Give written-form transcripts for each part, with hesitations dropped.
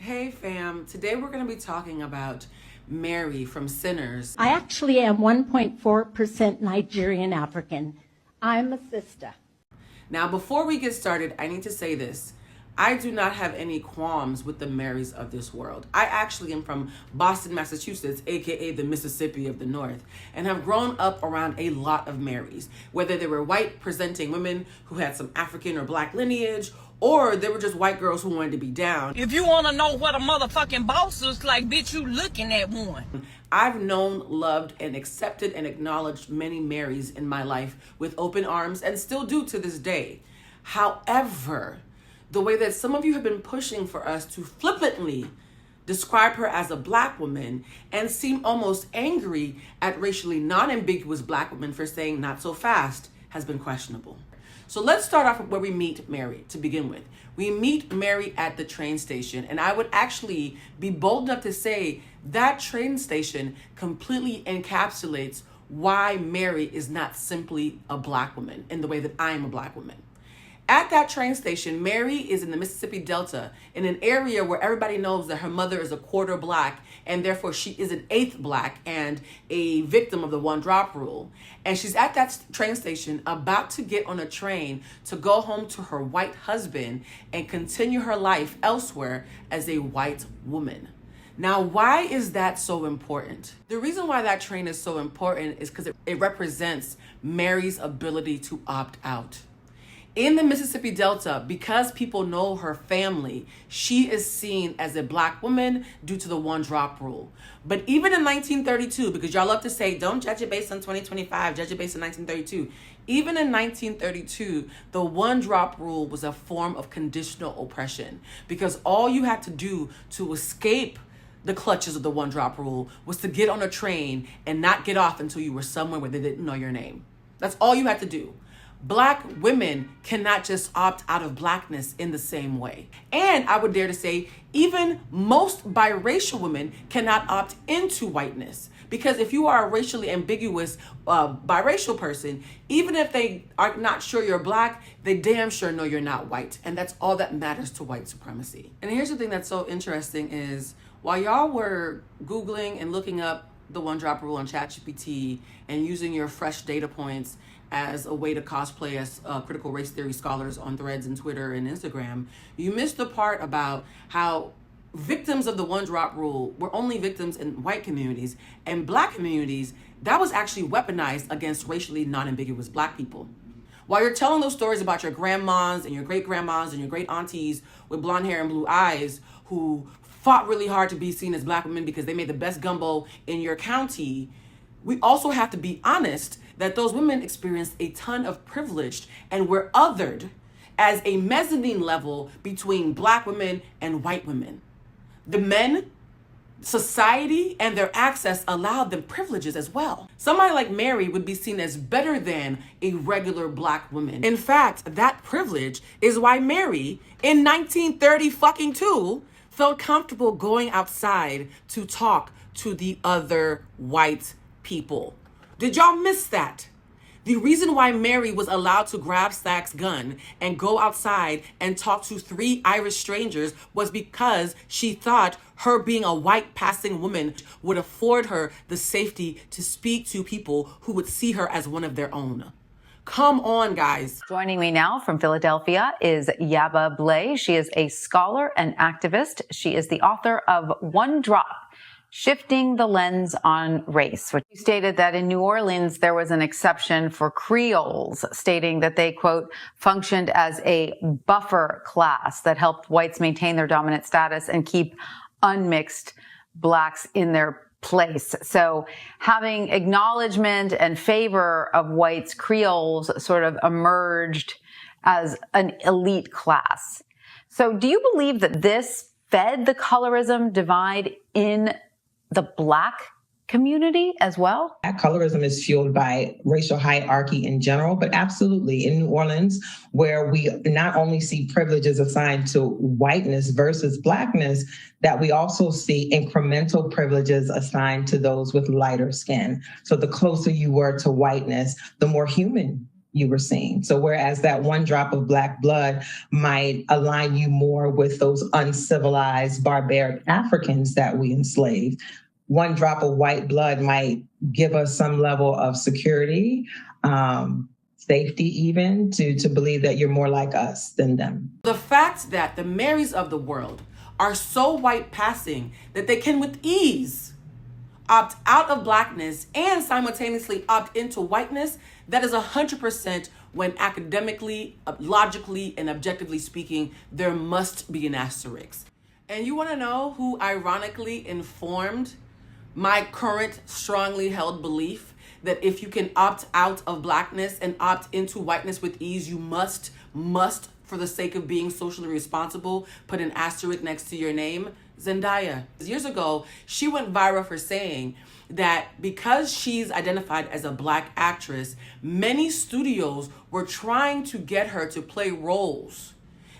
Hey fam, today we're going to be talking about Mary from Sinners. I actually am 1.4% Nigerian African. I'm a sister. Now before we get started, I need to say this. I do not have any qualms with the Marys of this world. I actually am from Boston, Massachusetts, aka the Mississippi of the North, and have grown up around a lot of Marys, whether they were white presenting women who had some African or black lineage, or they were just white girls who wanted to be down. If you want to know what a motherfucking boss looks like, bitch, you looking at one. I've known, loved, and accepted and acknowledged many Marys in my life with open arms and still do to this day. However, the way that some of you have been pushing for us to flippantly describe her as a black woman and seem almost angry at racially non-ambiguous black women for saying not so fast has been questionable. So let's start off with where we meet Mary to begin with. We meet Mary at the train station, and I would actually be bold enough to say that train station completely encapsulates why Mary is not simply a black woman in the way that I am a black woman. At that train station, Mary is in the Mississippi Delta in an area where everybody knows that her mother is a quarter black and therefore she is an eighth black and a victim of the one drop rule. And she's at that train station about to get on a train to go home to her white husband and continue her life elsewhere as a white woman. Now, why is that so important? The reason why that train is so important is because it represents Mary's ability to opt out. In the Mississippi Delta, because people know her family, she is seen as a black woman due to the one drop rule. But even in 1932, because y'all love to say, don't judge it based on 2025, judge it based on 1932. Even in 1932, the one drop rule was a form of conditional oppression because all you had to do to escape the clutches of the one drop rule was to get on a train and not get off until you were somewhere where they didn't know your name. That's all you had to do. Black women cannot just opt out of blackness in the same way. And I would dare to say, even most biracial women cannot opt into whiteness. Because if you are a racially ambiguous biracial person, even if they are not sure you're black, they damn sure know you're not white. And that's all that matters to white supremacy. And here's the thing that's so interesting is, while y'all were Googling and looking up the one drop rule on ChatGPT and using your fresh data points as a way to cosplay as critical race theory scholars on Threads and Twitter and Instagram, you missed the part about how victims of the one drop rule were only victims in white communities, and black communities, that was actually weaponized against racially non-ambiguous black people. While you're telling those stories about your grandmas and your great grandmas and your great aunties with blonde hair and blue eyes who fought really hard to be seen as black women because they made the best gumbo in your county, we also have to be honest that those women experienced a ton of privilege and were othered as a mezzanine level between black women and white women. The men, society, and their access allowed them privileges as well. Somebody like Mary would be seen as better than a regular black woman. In fact, that privilege is why Mary, in 1932, felt comfortable going outside to talk to the other white people. Did y'all miss that? The reason why Mary was allowed to grab Stack's gun and go outside and talk to 3 Irish strangers was because she thought her being a white passing woman would afford her the safety to speak to people who would see her as one of their own. Come on, guys. Joining me now from Philadelphia is Yaba Blay. She is a scholar and activist. She is the author of One Drop, Shifting the Lens on Race, which stated that in New Orleans, there was an exception for Creoles, stating that they, quote, functioned as a buffer class that helped whites maintain their dominant status and keep unmixed blacks in their place. So having acknowledgement and favor of whites, Creoles sort of emerged as an elite class. So do you believe that this fed the colorism divide in the black community as well? Colorism is fueled by racial hierarchy in general, but absolutely in New Orleans, where we not only see privileges assigned to whiteness versus blackness, that we also see incremental privileges assigned to those with lighter skin. So the closer you were to whiteness, the more human you were seeing. So whereas that one drop of Black blood might align you more with those uncivilized, barbaric Africans that we enslaved, one drop of white blood might give us some level of security, safety even, to believe that you're more like us than them. The fact that the Marys of the world are so white passing that they can with ease opt out of Blackness and simultaneously opt into whiteness, that is 100% when academically, logically, and objectively speaking, there must be an asterisk. And you want to know who ironically informed my current strongly held belief that if you can opt out of Blackness and opt into whiteness with ease, you must, for the sake of being socially responsible, put an asterisk next to your name? Zendaya. Years ago, she went viral for saying that because she's identified as a Black actress, many studios were trying to get her to play roles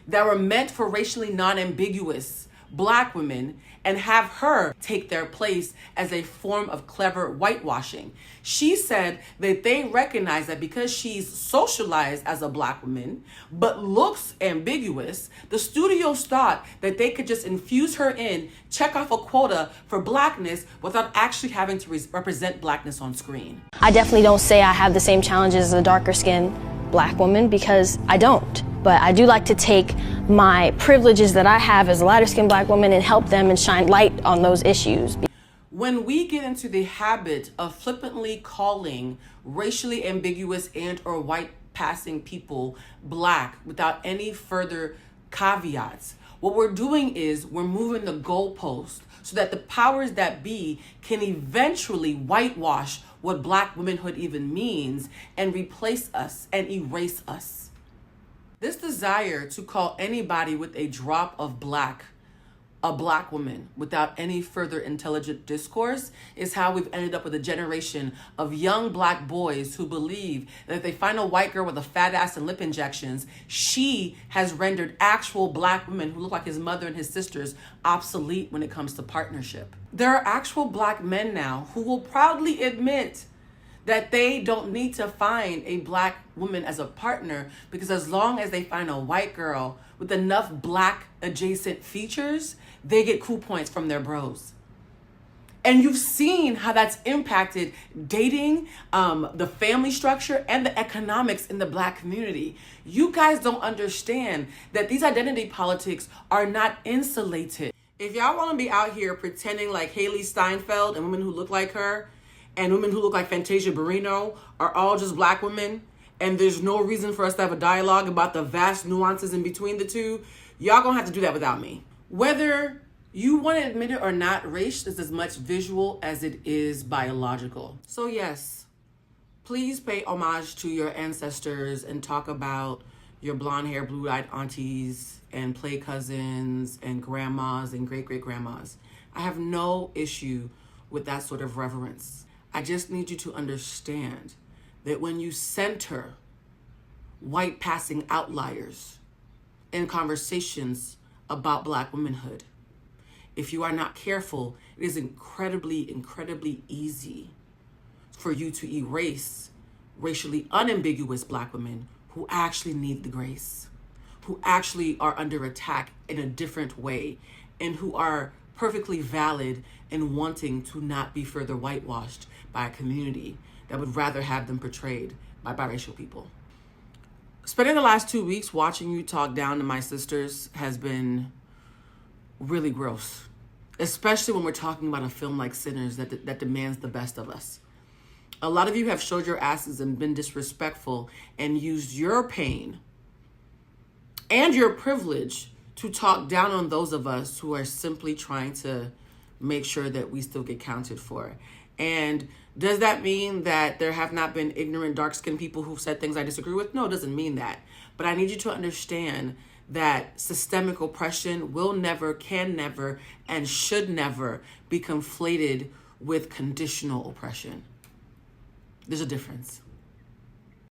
that were meant for racially non-ambiguous Black women and have her take their place as a form of clever whitewashing. She said that they recognize that because she's socialized as a Black woman, but looks ambiguous, the studios thought that they could just infuse her in, check off a quota for Blackness without actually having to represent Blackness on screen. I definitely don't say I have the same challenges as a darker skinned Black woman because I don't. But I do like to take my privileges that I have as a lighter skinned Black woman and help them and shine light on those issues. When we get into the habit of flippantly calling racially ambiguous and or white passing people Black without any further caveats, what we're doing is we're moving the goalpost so that the powers that be can eventually whitewash what Black womanhood even means and replace us and erase us. This desire to call anybody with a drop of Black a Black woman without any further intelligent discourse is how we've ended up with a generation of young Black boys who believe that if they find a white girl with a fat ass and lip injections, she has rendered actual Black women who look like his mother and his sisters obsolete when it comes to partnership. There are actual Black men now who will proudly admit that they don't need to find a Black woman as a partner because as long as they find a white girl with enough Black adjacent features, they get cool points from their bros. And you've seen how that's impacted dating, the family structure, and the economics in the Black community. You guys don't understand that these identity politics are not insulated. If y'all want to be out here pretending like Haley Steinfeld and women who look like her and women who look like Fantasia Barrino are all just Black women, and there's no reason for us to have a dialogue about the vast nuances in between the two, y'all gonna have to do that without me. Whether you want to admit it or not, race is as much visual as it is biological. So yes, please pay homage to your ancestors and talk about your blonde hair, blue-eyed aunties and play cousins and grandmas and great-great-grandmas. I have no issue with that sort of reverence. I just need you to understand that when you center white passing outliers in conversations about Black womanhood, if you are not careful, it is incredibly, incredibly easy for you to erase racially unambiguous Black women who actually need the grace, who actually are under attack in a different way, and who are perfectly valid in wanting to not be further whitewashed by a community that would rather have them portrayed by biracial people. Spending the last 2 weeks watching you talk down to my sisters has been really gross, especially when we're talking about a film like Sinners that demands the best of us. A lot of you have showed your asses and been disrespectful and used your pain and your privilege to talk down on those of us who are simply trying to make sure that we still get counted for. And does that mean that there have not been ignorant, dark-skinned people who've said things I disagree with? No, it doesn't mean that. But I need you to understand that systemic oppression will never, can never, and should never be conflated with conditional oppression. There's a difference.